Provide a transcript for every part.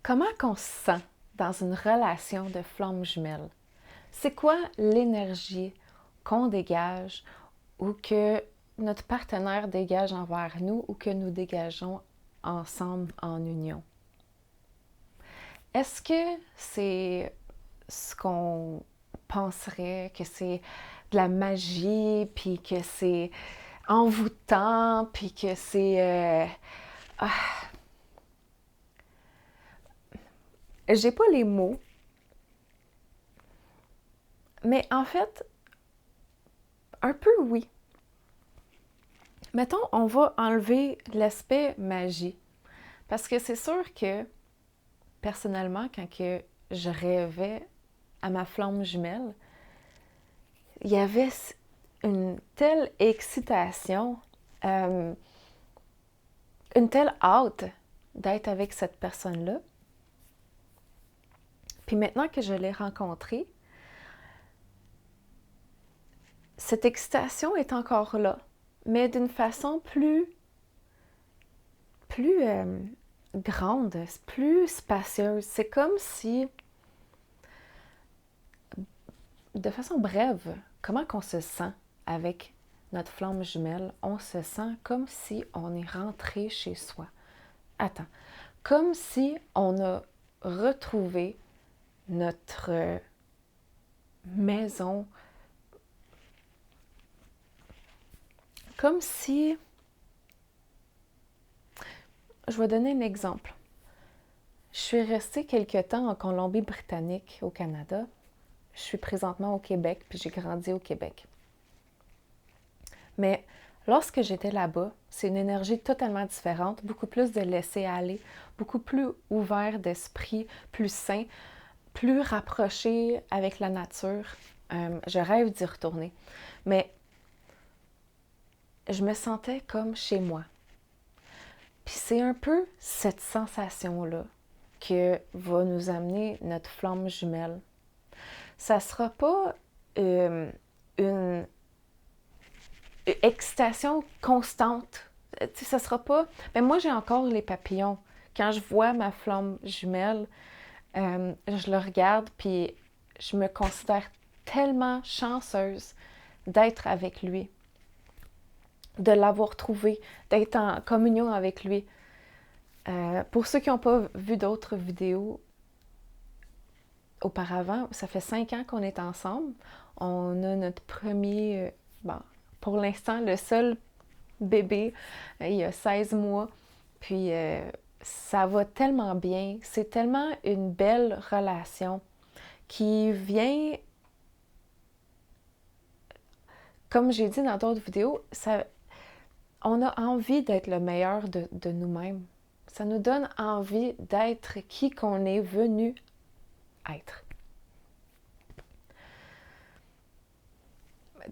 Comment qu'on se sent dans une relation de flamme jumelle? C'est quoi l'énergie qu'on dégage ou que notre partenaire dégage envers nous ou que nous dégageons ensemble en union? Est-ce que c'est ce qu'on penserait, que c'est de la magie, puis que c'est envoûtant, puis que c'est... ah, j'ai pas les mots, mais en fait, un peu oui. Mettons, on va enlever l'aspect magie. Parce que c'est sûr que, personnellement, quand que je rêvais à ma flamme jumelle, il y avait une telle excitation, euh, une telle hâte d'être avec cette personne-là. Puis maintenant que je l'ai rencontrée, cette excitation est encore là, mais d'une façon plus grande, plus spacieuse. C'est comme si, de façon brève, comment qu'on se sent avec notre flamme jumelle? On se sent comme si on est rentré chez soi. Attends, comme si on a retrouvé notre maison, comme si... Je vais donner un exemple. Je suis restée quelque temps en Colombie-Britannique, au Canada. Je suis présentement au Québec, puis j'ai grandi au Québec. Mais lorsque j'étais là-bas, c'est une énergie totalement différente, beaucoup plus de laisser aller, beaucoup plus ouvert d'esprit, plus sain, plus rapproché avec la nature. Je rêve d'y retourner. Mais je me sentais comme chez moi. Puis c'est un peu cette sensation-là que va nous amener notre flamme jumelle. Ça ne sera pas une excitation constante. Ça sera pas... Mais moi, j'ai encore les papillons. Quand je vois ma flamme jumelle, je le regarde, puis je me considère tellement chanceuse d'être avec lui, de l'avoir trouvé, d'être en communion avec lui. Pour ceux qui n'ont pas vu d'autres vidéos auparavant, ça fait 5 ans qu'on est ensemble. On a notre premier, bon, pour l'instant, le seul bébé, il a 16 mois. Puis ça va tellement bien. C'est tellement une belle relation qui vient, comme j'ai dit dans d'autres vidéos, on a envie d'être le meilleur de nous-mêmes. Ça nous donne envie d'être qui qu'on est venu être.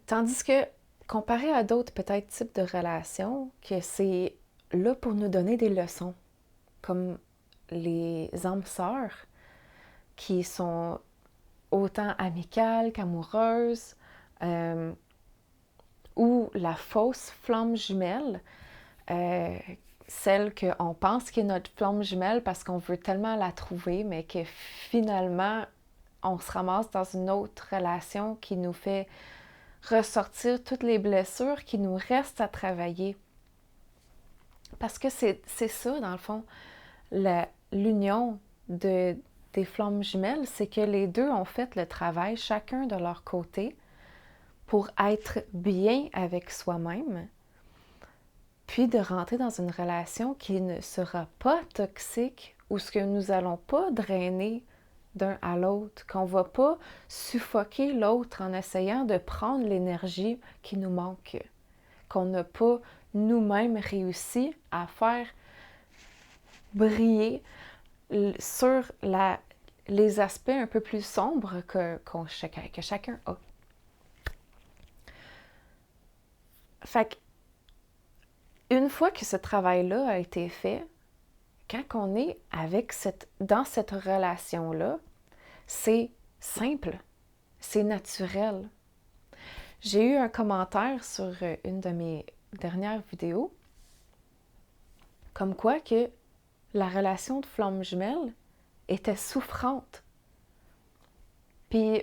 Tandis que, comparé à d'autres peut-être types de relations, que c'est là pour nous donner des leçons, comme les âmes sœurs, qui sont autant amicales qu'amoureuses, ou la fausse flamme jumelle, celle qu'on pense qui est notre flamme jumelle parce qu'on veut tellement la trouver, mais que finalement, on se ramasse dans une autre relation qui nous fait ressortir toutes les blessures qui nous restent à travailler. Parce que c'est ça, dans le fond, l'union des flammes jumelles, c'est que les deux ont fait le travail, chacun de leur côté, pour être bien avec soi-même, puis de rentrer dans une relation qui ne sera pas toxique ou ce que nous n'allons pas drainer d'un à l'autre, qu'on ne va pas suffoquer l'autre en essayant de prendre l'énergie qui nous manque, qu'on n'a pas nous-mêmes réussi à faire briller sur les aspects un peu plus sombres que chacun a. Fait qu'une fois que ce travail-là a été fait, quand on est dans cette relation-là, c'est simple, c'est naturel. J'ai eu un commentaire sur une de mes dernières vidéos, comme quoi que la relation de flamme jumelle, était souffrante. Puis,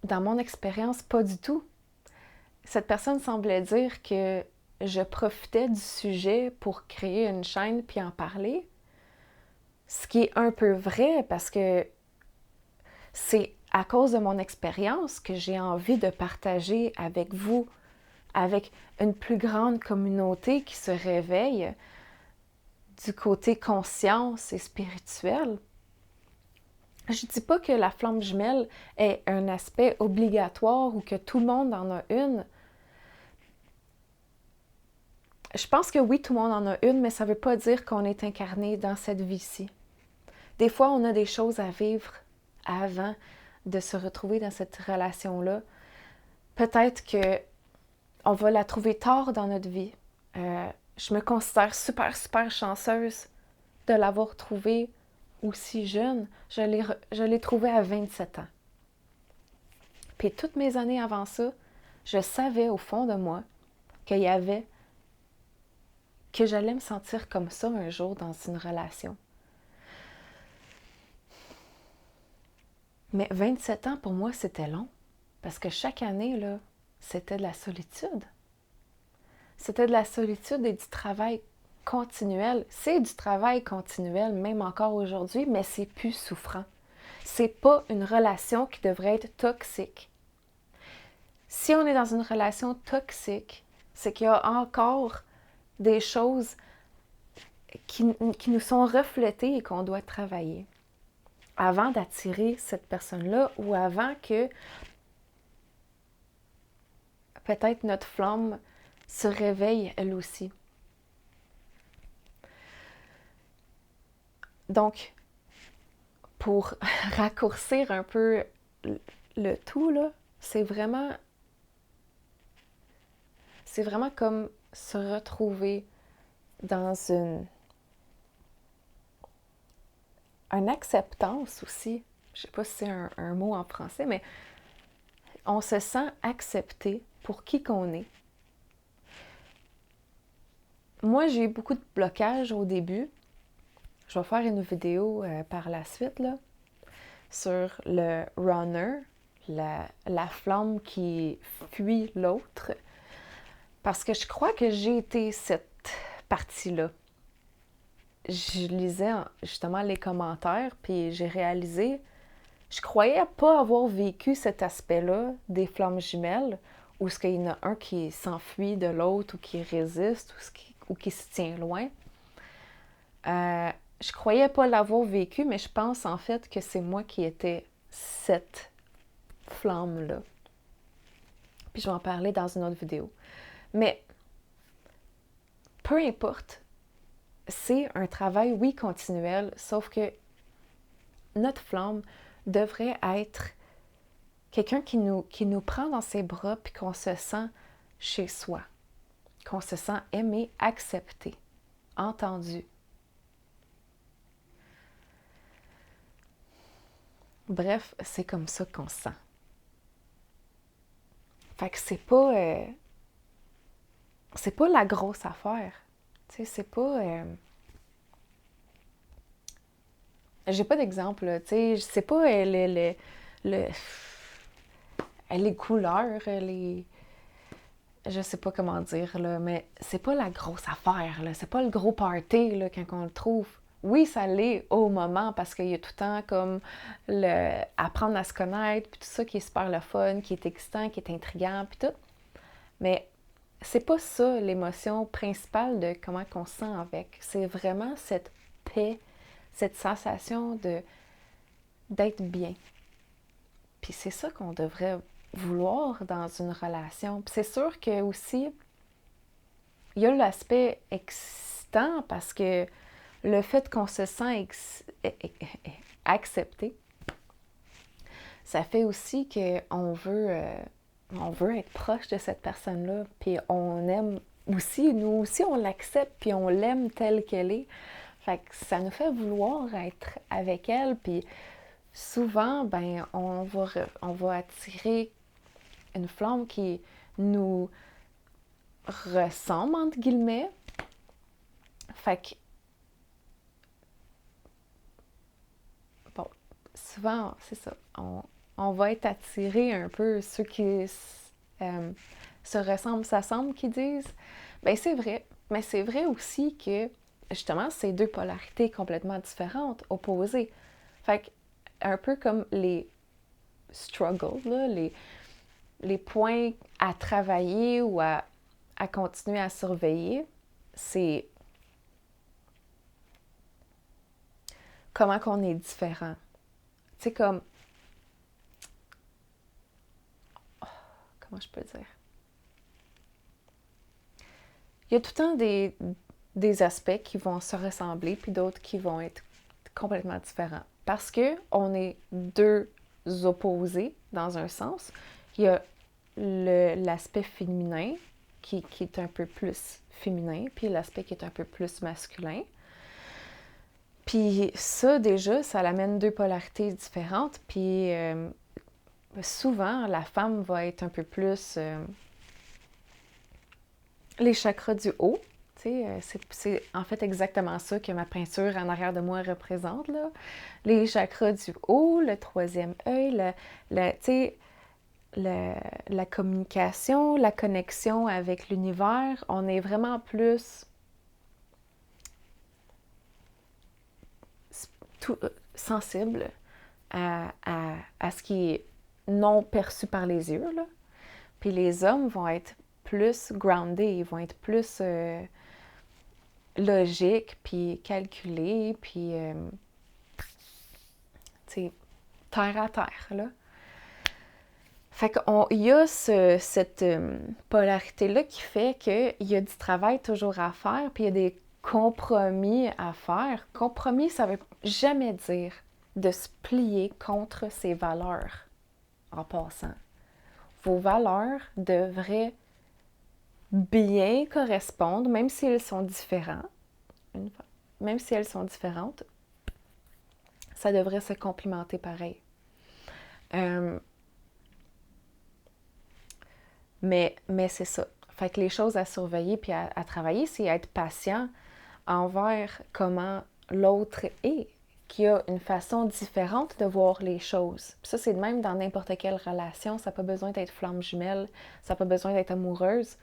dans mon expérience, pas du tout. Cette personne semblait dire que je profitais du sujet pour créer une chaîne puis en parler. Ce qui est un peu vrai parce que c'est à cause de mon expérience que j'ai envie de partager avec vous, avec une plus grande communauté qui se réveille du côté conscience et spirituel. Je dis pas que la flamme jumelle est un aspect obligatoire ou que tout le monde en a une. Je pense que oui, tout le monde en a une, mais ça veut pas dire qu'on est incarné dans cette vie-ci. Des fois, on a des choses à vivre avant de se retrouver dans cette relation-là. Peut-être que on va la trouver tard dans notre vie. Je me considère super, super chanceuse de l'avoir trouvée aussi jeune. Je l'ai trouvée à 27 ans. Puis toutes mes années avant ça, je savais au fond de moi qu'il y avait que j'allais me sentir comme ça un jour dans une relation. Mais 27 ans, pour moi, c'était long. Parce que chaque année, là, c'était de la solitude. C'était de la solitude et du travail continuel. C'est du travail continuel, même encore aujourd'hui, mais c'est plus souffrant. C'est pas une relation qui devrait être toxique. Si on est dans une relation toxique, c'est qu'il y a encore des choses qui nous sont reflétées et qu'on doit travailler avant d'attirer cette personne-là ou avant que peut-être notre flamme se réveille elle aussi. Donc, pour raccourcir un peu le tout, là, c'est vraiment comme se retrouver dans une acceptance aussi. Je sais pas si c'est un mot en français, mais on se sent accepté pour qui qu'on est. Moi, j'ai eu beaucoup de blocages au début. Je vais faire une vidéo par la suite là, sur le runner, la flamme qui fuit l'autre. Parce que je crois que j'ai été cette partie-là. Je lisais justement les commentaires, puis j'ai réalisé, je croyais pas avoir vécu cet aspect-là des flammes jumelles, où il y en a un qui s'enfuit de l'autre, ou qui résiste, ou qui se tient loin. Je croyais pas l'avoir vécu, mais je pense en fait que c'est moi qui étais cette flamme-là. Puis je vais en parler dans une autre vidéo. Mais peu importe, c'est un travail, oui, continuel, sauf que notre flamme devrait être quelqu'un qui nous prend dans ses bras puis qu'on se sent chez soi, qu'on se sent aimé, accepté, entendu. Bref, c'est comme ça qu'on se sent. Fait que c'est pas la grosse affaire. Tu sais, c'est pas... j'ai pas d'exemple, tu sais, c'est pas les couleurs, je sais pas comment dire, là, mais c'est pas la grosse affaire, là. C'est pas le gros party, là, quand on le trouve. Oui, ça l'est au moment, parce qu'il y a tout le temps comme apprendre à se connaître, puis tout ça qui est super le fun, qui est excitant, qui est intriguant, puis tout. Mais c'est pas ça l'émotion principale de comment on se sent avec. C'est vraiment cette paix, cette sensation d'être bien. Puis c'est ça qu'on devrait vouloir dans une relation. Puis c'est sûr que aussi, il y a l'aspect excitant parce que le fait qu'on se sent accepté, ça fait aussi qu'on veut, on veut être proche de cette personne-là, puis on aime aussi, nous aussi on l'accepte, puis on l'aime telle qu'elle est. Fait que ça nous fait vouloir être avec elle, puis souvent, ben, on va attirer une flamme qui nous ressemble, entre guillemets. Fait que souvent, c'est ça, on va être attiré un peu, ceux qui se ressemblent, s'assemblent, qui disent. Ben c'est vrai, mais c'est vrai aussi que, justement, c'est deux polarités complètement différentes, opposées. Fait que, un peu comme les struggles, là, les points à travailler ou à continuer à surveiller, c'est comment qu'on est différent. Tu sais, comme... Comment je peux dire? Il y a tout le temps des aspects qui vont se ressembler, puis d'autres qui vont être complètement différents. Parce que on est deux opposés, dans un sens. Il y a l'aspect féminin, qui est un peu plus féminin, puis l'aspect qui est un peu plus masculin. Puis ça, déjà, ça amène deux polarités différentes. Puis souvent, la femme va être un peu plus les chakras du haut. C'est en fait exactement ça que ma peinture en arrière de moi représente, là. Les chakras du haut, le troisième œil, la communication, la connexion avec l'univers. On est vraiment plus sensible à ce qui est non perçu par les yeux, là. Puis les hommes vont être plus groundés, ils vont être plus logiques, puis calculés, puis tu sais, terre à terre, là. Fait qu'il y a cette polarité-là qui fait qu'il y a du travail toujours à faire, puis il y a des compromis à faire. Compromis, ça veut jamais dire de se plier contre ses valeurs, en passant. Vos valeurs devraient bien correspondre, même si elles sont différentes. Même si elles sont différentes, ça devrait se complimenter pareil. Mais c'est ça. Fait que les choses à surveiller puis à travailler, c'est être patient envers comment l'autre est, qui a une façon différente de voir les choses. Puis ça, c'est de même dans n'importe quelle relation. Ça n'a pas besoin d'être flamme jumelle, ça n'a pas besoin d'être amoureuse.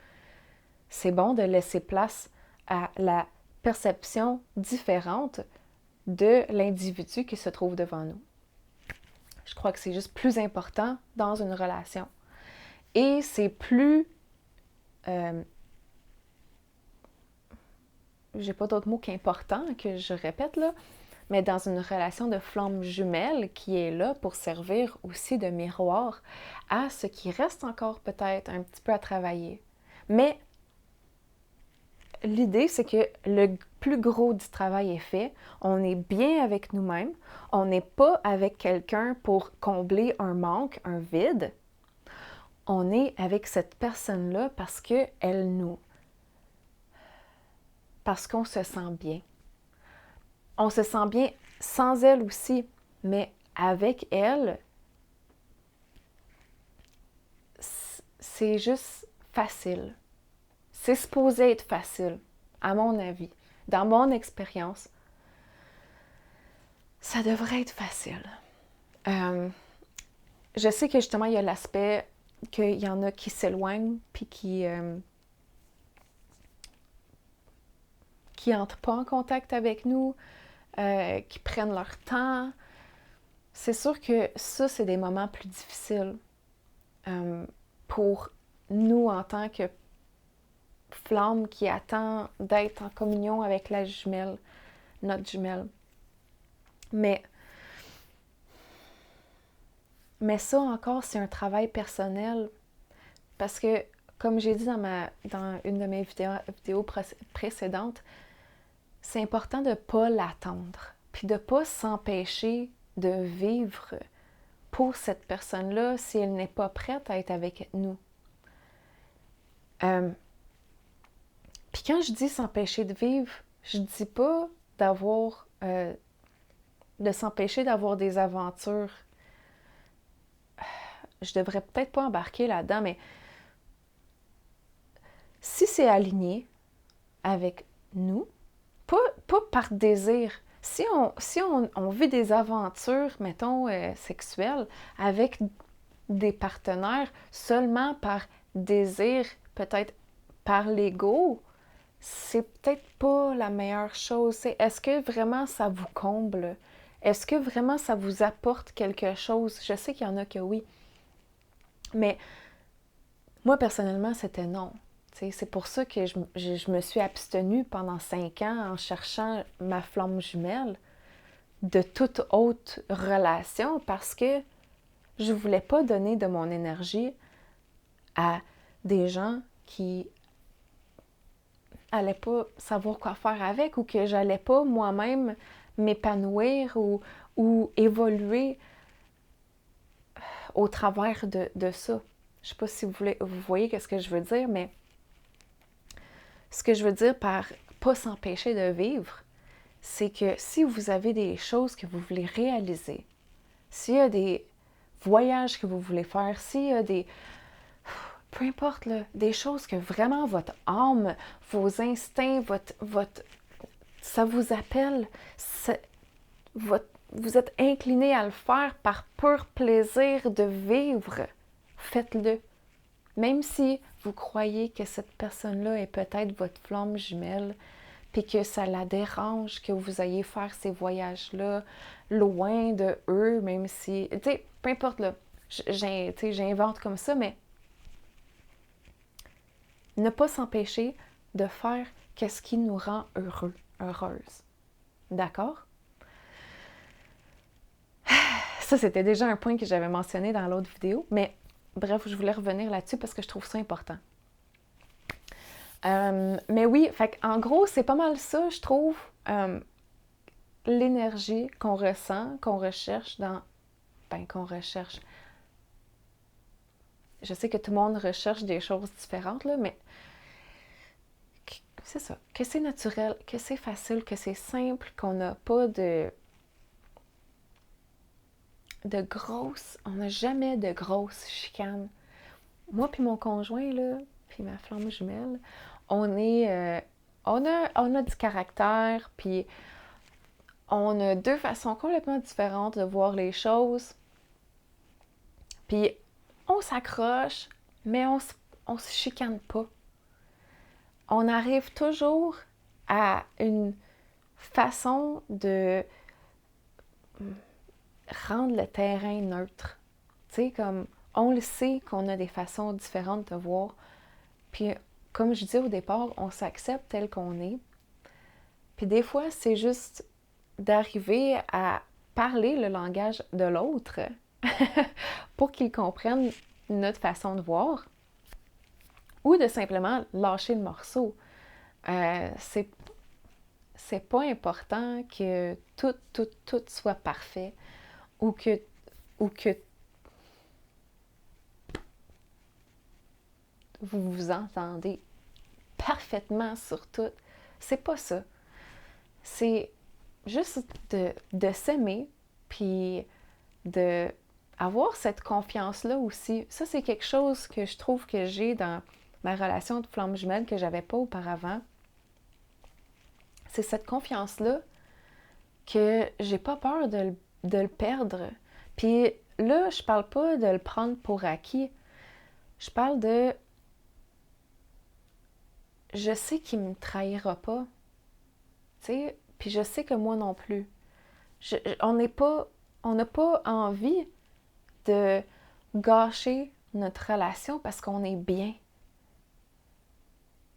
C'est bon de laisser place à la perception différente de l'individu qui se trouve devant nous. Je crois que c'est juste plus important dans une relation. Et c'est plus... j'ai pas d'autre mot qu'important que je répète là, mais dans une relation de flamme jumelle qui est là pour servir aussi de miroir à ce qui reste encore peut-être un petit peu à travailler. Mais l'idée, c'est que le plus gros du travail est fait, on est bien avec nous-mêmes, on n'est pas avec quelqu'un pour combler un manque, un vide. On est avec cette personne-là parce qu'elle nous... parce qu'on se sent bien. On se sent bien sans elle aussi, mais avec elle, c'est juste facile. C'est supposé être facile, à mon avis. Dans mon expérience, ça devrait être facile. Je sais que justement, il y a l'aspect qu'il y en a qui s'éloignent puis qui n'entrent pas en contact avec nous, qui prennent leur temps. C'est sûr que ça, c'est des moments plus difficiles pour nous en tant que flamme qui attend d'être en communion avec la jumelle, notre jumelle. Mais ça encore, c'est un travail personnel parce que, comme j'ai dit dans une de mes vidéos précédentes, c'est important de ne pas l'attendre, puis de ne pas s'empêcher de vivre pour cette personne-là si elle n'est pas prête à être avec nous. Puis quand je dis s'empêcher de vivre, je ne dis pas de s'empêcher d'avoir des aventures. Je devrais peut-être pas embarquer là-dedans, mais si c'est aligné avec nous, pas par désir, Si on vit des aventures, mettons, sexuelles avec des partenaires seulement par désir, peut-être par l'ego, c'est peut-être pas la meilleure chose. Est-ce que vraiment ça vous comble? Est-ce que vraiment ça vous apporte quelque chose? Je sais qu'il y en a que oui. Mais moi, personnellement, c'était non. C'est pour ça que je me suis abstenue pendant 5 ans en cherchant ma flamme jumelle de toute autre relation parce que je voulais pas donner de mon énergie à des gens qui allaient pas savoir quoi faire avec ou que j'allais pas moi-même m'épanouir ou évoluer au travers de ça. Je sais pas si vous voyez ce que je veux dire, mais ce que je veux dire par pas s'empêcher de vivre, c'est que si vous avez des choses que vous voulez réaliser, s'il y a des voyages que vous voulez faire, s'il y a des... peu importe, là, des choses que vraiment votre âme, vos instincts, ça vous appelle, vous êtes incliné à le faire par pur plaisir de vivre, faites-le. Même si vous croyez que cette personne-là est peut-être votre flamme jumelle, puis que ça la dérange que vous ayez faire ces voyages-là loin de eux, même si... Tu sais, peu importe, là, j'invente comme ça, mais ne pas s'empêcher de faire ce qui nous rend heureux, heureuse. D'accord? Ça, c'était déjà un point que j'avais mentionné dans l'autre vidéo, mais bref, je voulais revenir là-dessus parce que je trouve ça important. Mais oui, en gros, c'est pas mal ça, je trouve, l'énergie qu'on ressent, qu'on recherche qu'on recherche. Je sais que tout le monde recherche des choses différentes, là, mais c'est ça, que c'est naturel, que c'est facile, que c'est simple, qu'on n'a pas on n'a jamais de grosses chicanes. Moi puis mon conjoint, là, puis ma flamme jumelle, on a du caractère, puis on a 2 façons complètement différentes de voir les choses. Puis on s'accroche, mais on se chicane pas. On arrive toujours à une façon de rendre le terrain neutre. Tu sais, comme on le sait qu'on a des façons différentes de voir. Puis, comme je disais au départ, on s'accepte tel qu'on est. Puis des fois, c'est juste d'arriver à parler le langage de l'autre pour qu'il comprenne notre façon de voir ou de simplement lâcher le morceau. C'est pas important que tout soit parfait ou que vous vous entendez parfaitement sur tout. C'est pas ça. C'est juste de s'aimer, puis d'avoir cette confiance-là aussi. Ça, c'est quelque chose que je trouve que j'ai dans ma relation de flamme jumelle que j'avais pas auparavant. C'est cette confiance-là que j'ai pas peur de le perdre. Puis là, je parle pas de le prendre pour acquis. Je parle de... Je sais qu'il me trahira pas. Tu sais, puis je sais que moi non plus. On n'a pas envie de gâcher notre relation parce qu'on est bien.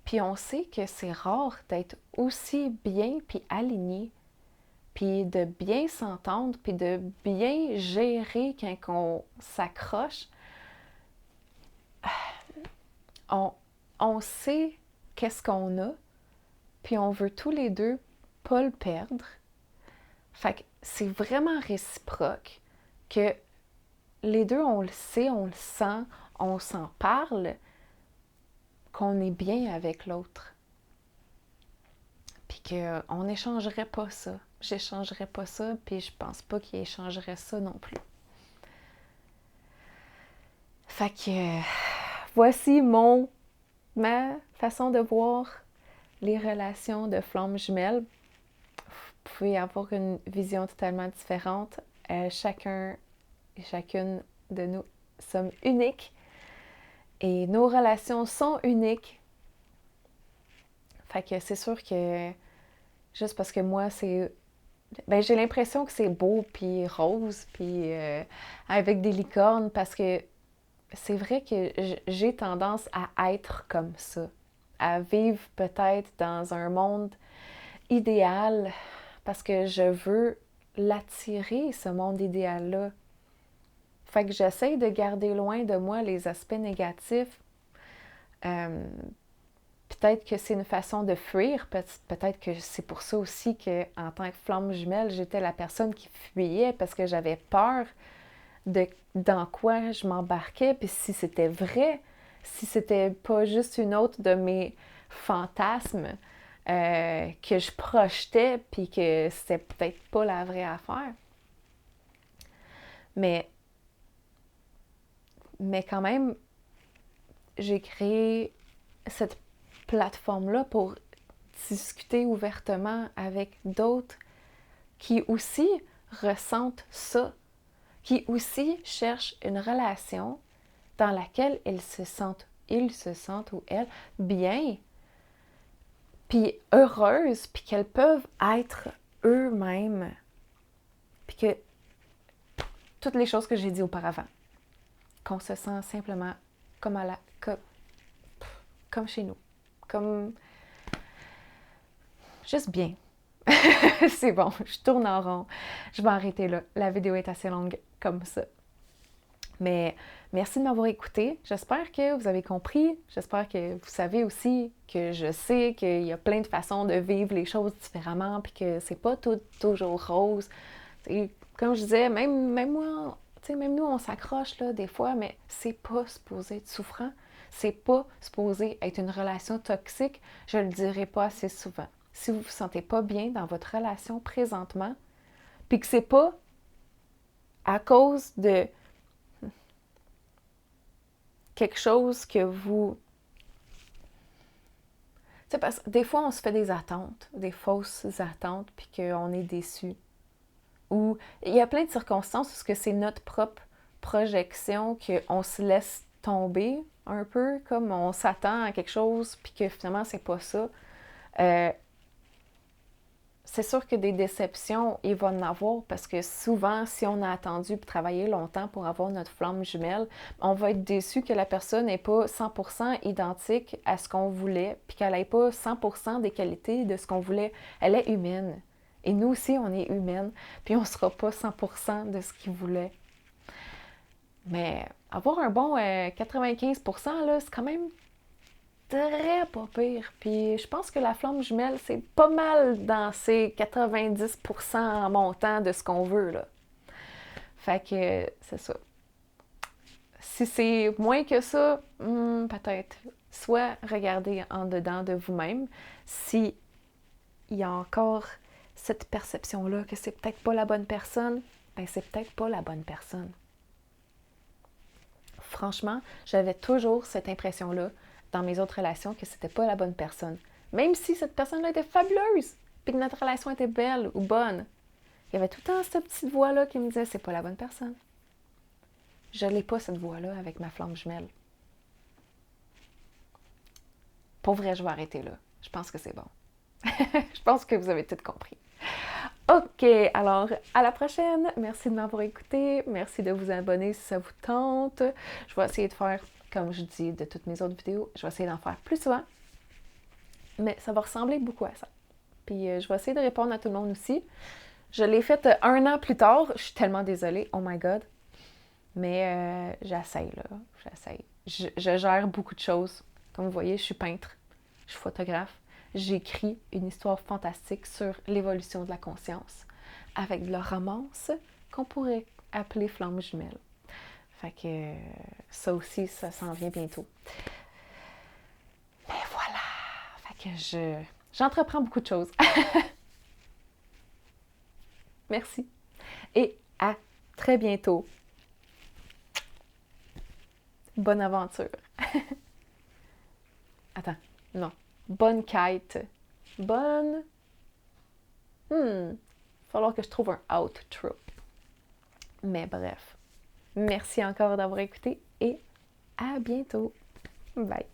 Puis on sait que c'est rare d'être aussi bien puis aligné, puis de bien s'entendre, puis de bien gérer quand on s'accroche. On sait qu'est-ce qu'on a, puis on veut tous les deux pas le perdre. Fait que c'est vraiment réciproque que les deux, on le sait, on le sent, on s'en parle, qu'on est bien avec l'autre. Puis qu'on n'échangerait pas ça. J'échangerais pas ça, puis je pense pas qu'il échangerait ça non plus. Fait que voici ma façon de voir les relations de flammes jumelles. pouvez avoir une vision totalement différente. Chacun et chacune de nous sommes uniques et nos relations sont uniques. Fait que c'est sûr que juste parce que moi, j'ai l'impression que c'est beau, puis rose, puis avec des licornes, parce que c'est vrai que j'ai tendance à être comme ça, à vivre peut-être dans un monde idéal, parce que je veux l'attirer, ce monde idéal-là. Fait que j'essaie de garder loin de moi les aspects négatifs. Peut-être que c'est une façon de fuir, peut-être que c'est pour ça aussi qu'en tant que flamme jumelle, j'étais la personne qui fuyait parce que j'avais peur de dans quoi je m'embarquais, puis si c'était vrai, si c'était pas juste une autre de mes fantasmes que je projetais, puis que c'était peut-être pas la vraie affaire. Mais quand même, j'ai créé cette plateforme-là pour discuter ouvertement avec d'autres qui aussi ressentent ça, qui aussi cherchent une relation dans laquelle ils se sentent ou elles bien, puis heureuses, puis qu'elles peuvent être eux-mêmes, puis que toutes les choses que j'ai dit auparavant, qu'on se sent simplement comme comme chez nous, comme juste bien. C'est bon, je tourne en rond. Je vais arrêter là. La vidéo est assez longue comme ça. Mais merci de m'avoir écouté. J'espère que vous avez compris. J'espère que vous savez aussi que je sais qu'il y a plein de façons de vivre les choses différemment, puis que c'est pas tout toujours rose. T'sais, comme je disais, même moi, même nous, on s'accroche là des fois, mais c'est pas supposé être souffrant. C'est pas supposé être une relation toxique. Je le dirai pas assez souvent. Si vous vous sentez pas bien dans votre relation présentement, puis que c'est pas à cause de quelque chose que vous... Tu sais, parce que des fois, on se fait des attentes, des fausses attentes, puis qu'on est déçu. Ou il y a plein de circonstances où c'est notre propre projection qu'on se laisse tomber un peu, comme on s'attend à quelque chose, puis que finalement, c'est pas ça. C'est sûr que des déceptions, il va en avoir parce que souvent, si on a attendu et travaillé longtemps pour avoir notre flamme jumelle, on va être déçu que la personne n'est pas 100% identique à ce qu'on voulait puis qu'elle n'ait pas 100% des qualités de ce qu'on voulait. Elle est humaine. Et nous aussi, on est humaine, puis on ne sera pas 100% de ce qu'il voulait. Mais avoir un bon 95%, là, c'est quand même très pas pire. Puis je pense que la flamme jumelle, c'est pas mal dans ces 90% en montant de ce qu'on veut, là. Fait que c'est ça. Si c'est moins que ça, peut-être. Soit regardez en dedans de vous-même si il y a encore cette perception-là que c'est peut-être pas la bonne personne, ben c'est peut-être pas la bonne personne. Franchement, j'avais toujours cette impression-là dans mes autres relations que c'était pas la bonne personne. Même si cette personne-là était fabuleuse, puis que notre relation était belle ou bonne, il y avait tout le temps cette petite voix-là qui me disait c'est pas la bonne personne. Je l'ai pas cette voix-là avec ma flamme jumelle. Pour vrai, je vais arrêter là. Je pense que c'est bon. Je pense que vous avez tout compris. OK, alors à la prochaine. Merci de m'avoir écouté. Merci de vous abonner si ça vous tente. Je vais essayer de faire, comme je dis de toutes mes autres vidéos, je vais essayer d'en faire plus souvent. Mais ça va ressembler beaucoup à ça. Puis je vais essayer de répondre à tout le monde aussi. Je l'ai faite 1 an plus tard. Je suis tellement désolée. Oh my God. Mais j'essaye, là. J'essaye. Je gère beaucoup de choses. Comme vous voyez, je suis peintre. Je suis photographe. J'écris une histoire fantastique sur l'évolution de la conscience avec de la romance qu'on pourrait appeler flamme jumelle. Fait que ça aussi, ça s'en vient bientôt. Mais voilà! Fait que j'entreprends beaucoup de choses. Merci. Et à très bientôt. Bonne aventure. Attends, non. Bonne quête. Bonne... Il va falloir que je trouve un outro. Mais bref, merci encore d'avoir écouté et à bientôt. Bye!